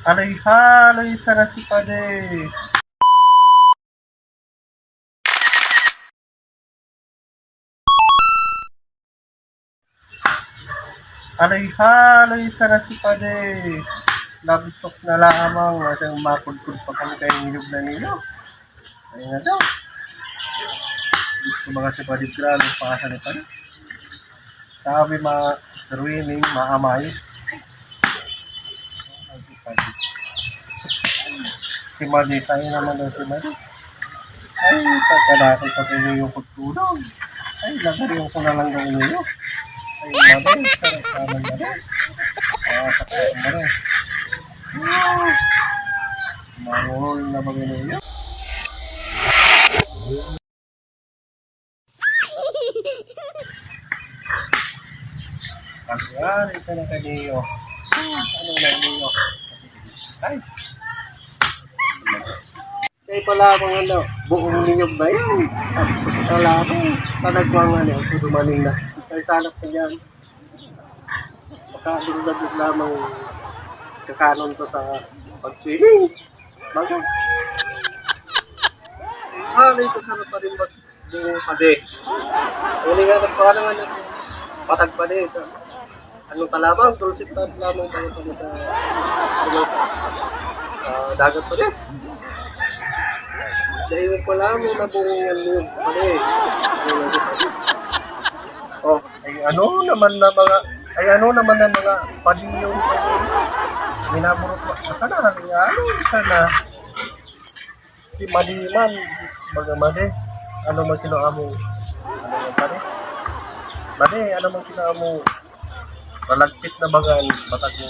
Alay halay sa nasipade. Alay halay sa nasipade. Labisok na lamang masang mapudpud pa kami kayo nilog na nilo. Ayun na daw. Gusto mga sipade gralo pa sa nipade. Sabi swimming, maamay. Si Madi, sa'yo naman daw si Madi. Ay, tatalaki pa kayo yung pagtulog. Ay, lagariyon ko na lang ng ilo. Ay, Madi, sarap naman Madi. Sakit Madi. Marol na ba ilo? Ayan, isa na kaniyo. Ano na niyo? Ay, kaya pala mga buong niyog ba yun? At sa pagkalaki, talagwang dumaling na. Kaya salak na dyan. Makadulagod lamang kakanon to sa pag-swimming. Baga. Halay ko sana pa rin buong pade. Uli nga nagpaka naman patag pade ito. Anong talamang? Dulcet na lamang pala sa dagat pa rin. Dahil ko lang na bungan mo pala Oh, ay ano naman na mga padiyo minaburot mo. Sana sana si Madiman bagamade ano man kinaamo ano man kinaamo malagpit na bagan batag mo.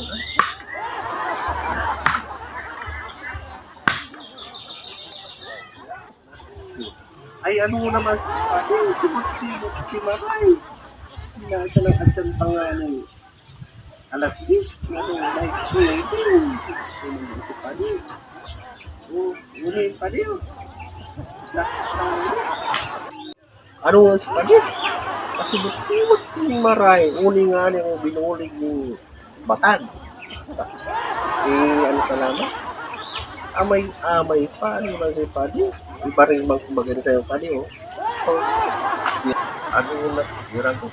Ay ano naman simot-simot si Maray. Nasa lang at siyang pangalan. Alas 10, like swimming. Ano si Padi? Uli Padi. Ano si Padi? Pasimot-simot ni Maray. Uli nga niya kung binulig ni Batan. Ano ka naman? Amay pa. Ano naman si Padi? Iba rin magkumbagan sa'yo Padi, oh. Ano na sigura ko?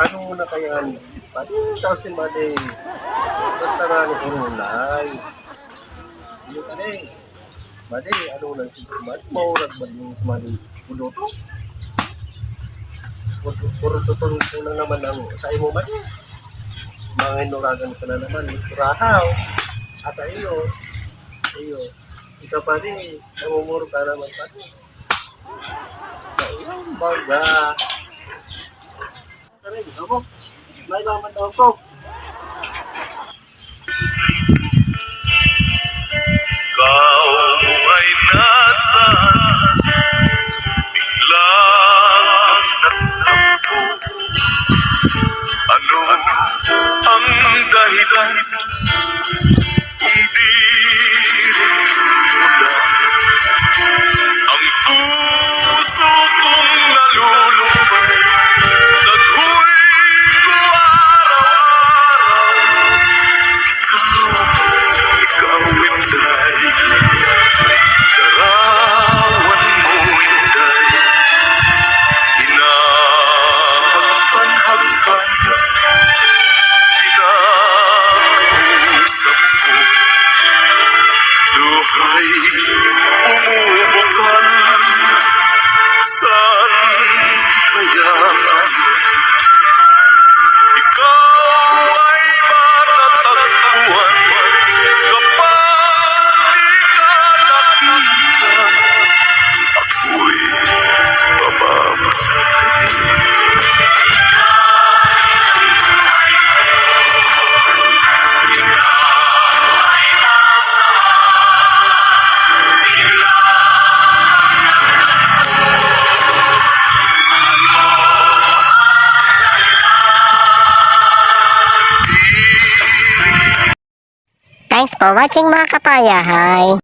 Ano na kaya si Padi? Tapos si Madi. Basta na ni Urulay. Ano ka na eh? Madi, ano na si Madi? Maurag ba yung Madi? Puloto? Puro tutulog ko lang naman ang sa imo Madi. Mga inuragan ka na naman. Turahaw. At iyo. Ikaw Padi. Namumuro ka naman Padi. Ayun, baga. Karin, ako. May naman daw ko. Ikaw ay nasa biglang nagtampo. Ano ang dahilan kung di rin mo lang ang puso kong nalulumay? Naghuy ko araw-araw, ikaw Inday, larawan mo Inday, hinahagpan-hagpan, pinakausap mo, luhay umubukal, saan kaya ikaw ay matatagpuan kapag di ka nakita? Ako'y mamamatay. Thanks for watching mga kapaya. Hi!